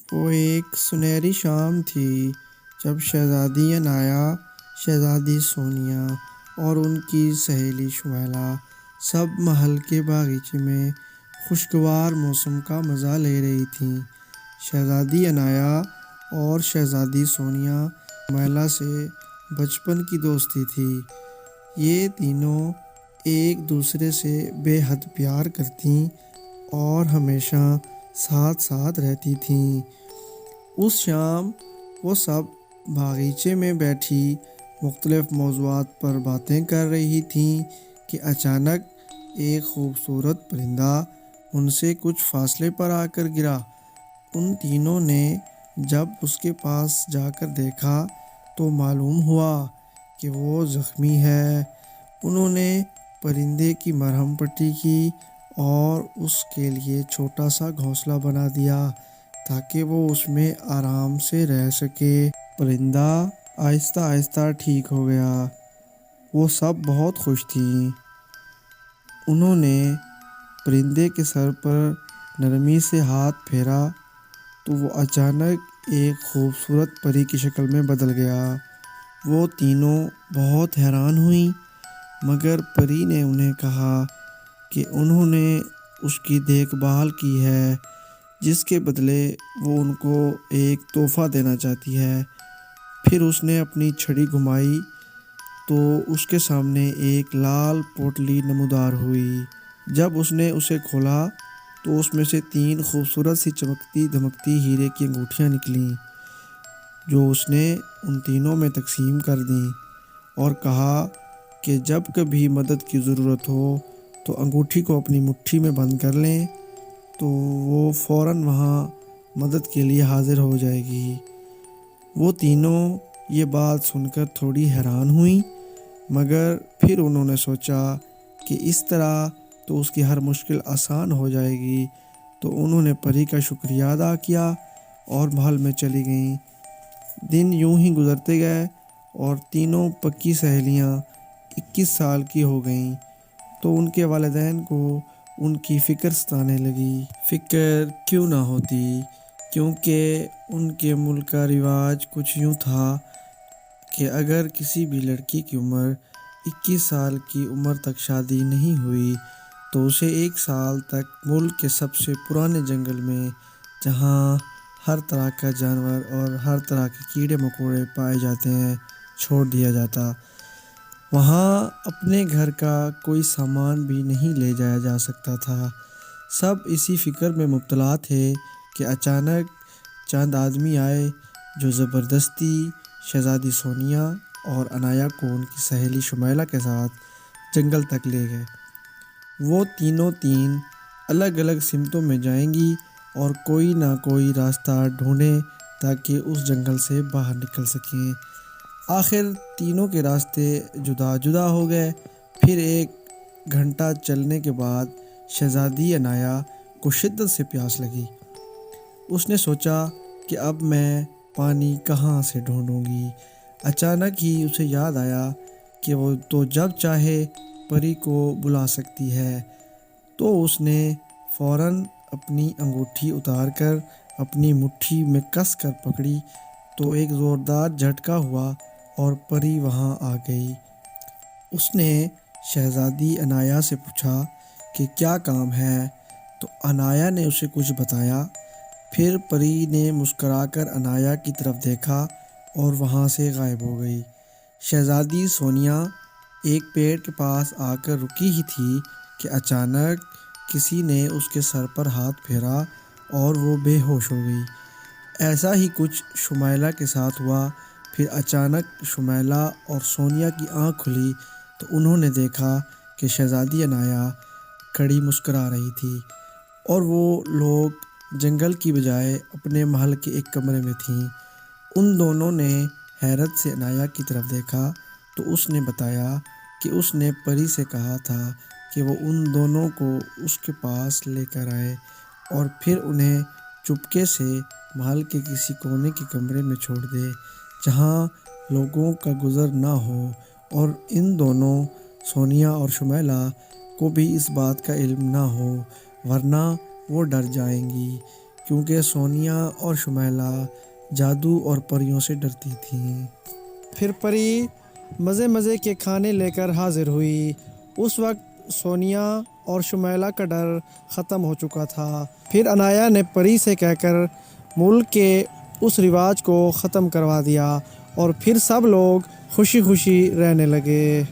وہ ایک سنہری شام تھی جب شہزادی عنایا، شہزادی سونیا اور ان کی سہیلی شمیلہ سب محل کے باغیچے میں خوشگوار موسم کا مزہ لے رہی تھیں۔ شہزادی عنایا اور شہزادی سونیا شمیلہ سے بچپن کی دوستی تھی۔ یہ تینوں ایک دوسرے سے بے حد پیار کرتیں اور ہمیشہ ساتھ ساتھ رہتی تھیں۔ اس شام وہ سب باغیچے میں بیٹھی مختلف موضوعات پر باتیں کر رہی تھیں کہ اچانک ایک خوبصورت پرندہ ان سے کچھ فاصلے پر آ کر گرا۔ ان تینوں نے جب اس کے پاس جا کر دیکھا تو معلوم ہوا کہ وہ زخمی ہے۔ انہوں نے پرندے کی مرہم پٹی کی اور اس کے لیے چھوٹا سا گھونسلہ بنا دیا تاکہ وہ اس میں آرام سے رہ سکے۔ پرندہ آہستہ آہستہ ٹھیک ہو گیا۔ وہ سب بہت خوش تھیں۔ انہوں نے پرندے کے سر پر نرمی سے ہاتھ پھیرا تو وہ اچانک ایک خوبصورت پری کی شکل میں بدل گیا۔ وہ تینوں بہت حیران ہوئیں، مگر پری نے انہیں کہا کہ انہوں نے اس کی دیکھ بھال کی ہے، جس کے بدلے وہ ان کو ایک تحفہ دینا چاہتی ہے۔ پھر اس نے اپنی چھڑی گھمائی تو اس کے سامنے ایک لال پوٹلی نمودار ہوئی۔ جب اس نے اسے کھولا تو اس میں سے 3 خوبصورت سی چمکتی دمکتی ہیرے کی انگوٹھیاں نکلیں، جو اس نے ان تینوں میں تقسیم کر دیں اور کہا کہ جب کبھی مدد کی ضرورت ہو تو انگوٹھی کو اپنی مٹھی میں بند کر لیں تو وہ فوراً وہاں مدد کے لیے حاضر ہو جائے گی۔ وہ تینوں یہ بات سن کر تھوڑی حیران ہوئیں، مگر پھر انہوں نے سوچا کہ اس طرح تو اس کی ہر مشکل آسان ہو جائے گی، تو انہوں نے پری کا شکریہ ادا کیا اور محل میں چلی گئیں۔ دن یوں ہی گزرتے گئے اور تینوں پکی سہیلیاں 21 سال کی ہو گئیں تو ان کے والدین کو ان کی فکر ستانے لگی۔ فکر کیوں نہ ہوتی، کیونکہ ان کے ملک کا رواج کچھ یوں تھا کہ اگر کسی بھی لڑکی کی عمر 21 سال کی عمر تک شادی نہیں ہوئی تو اسے 1 سال تک ملک کے سب سے پرانے جنگل میں، جہاں ہر طرح کا جانور اور ہر طرح کے کیڑے مکوڑے پائے جاتے ہیں، چھوڑ دیا جاتا۔ وہاں اپنے گھر کا کوئی سامان بھی نہیں لے جایا جا سکتا تھا۔ سب اسی فکر میں مبتلا تھے کہ اچانک چند آدمی آئے جو زبردستی شہزادی سونیا اور عنایا کو ان کی سہیلی شمیلہ کے ساتھ جنگل تک لے گئے۔ وہ تینوں 3 الگ الگ سمتوں میں جائیں گی اور کوئی نہ کوئی راستہ ڈھونڈیں تاکہ اس جنگل سے باہر نکل سکیں۔ آخر تینوں کے راستے جدا جدا ہو گئے۔ پھر 1 گھنٹہ چلنے کے بعد شہزادی عنایا کو شدت سے پیاس لگی۔ اس نے سوچا کہ اب میں پانی کہاں سے ڈھونڈوں گی۔ اچانک ہی اسے یاد آیا کہ وہ تو جب چاہے پری کو بلا سکتی ہے، تو اس نے فوراً اپنی انگوٹھی اتار کر اپنی مٹھی میں کس کر پکڑی تو ایک زوردار جھٹکا ہوا اور پری وہاں آ گئی۔ اس نے شہزادی عنایا سے پوچھا کہ کیا کام ہے، تو عنایا نے اسے کچھ بتایا۔ پھر پری نے مسکرا کر عنایا کی طرف دیکھا اور وہاں سے غائب ہو گئی۔ شہزادی سونیا ایک پیڑ کے پاس آ کر رکی ہی تھی کہ اچانک کسی نے اس کے سر پر ہاتھ پھیرا اور وہ بے ہوش ہو گئی۔ ایسا ہی کچھ شمیلہ کے ساتھ ہوا۔ پھر اچانک شمیلہ اور سونیا کی آنکھ کھلی تو انہوں نے دیکھا کہ شہزادی عنایا کھڑی مسکرا رہی تھی اور وہ لوگ جنگل کی بجائے اپنے محل کے ایک کمرے میں تھیں۔ ان دونوں نے حیرت سے عنایا کی طرف دیکھا تو اس نے بتایا کہ اس نے پری سے کہا تھا کہ وہ ان دونوں کو اس کے پاس لے کر آئے اور پھر انہیں چپکے سے محل کے کسی کونے کے کمرے میں چھوڑ دے جہاں لوگوں کا گزر نہ ہو، اور ان دونوں سونیا اور شمیلہ کو بھی اس بات کا علم نہ ہو، ورنہ وہ ڈر جائیں گی کیونکہ سونیا اور شمیلا جادو اور پریوں سے ڈرتی تھیں۔ پھر پری مزے مزے کے کھانے لے کر حاضر ہوئی۔ اس وقت سونیا اور شمیلا کا ڈر ختم ہو چکا تھا۔ پھر انایا نے پری سے کہہ کر ملک کے اس رواج کو ختم کروا دیا اور پھر سب لوگ خوشی خوشی رہنے لگے۔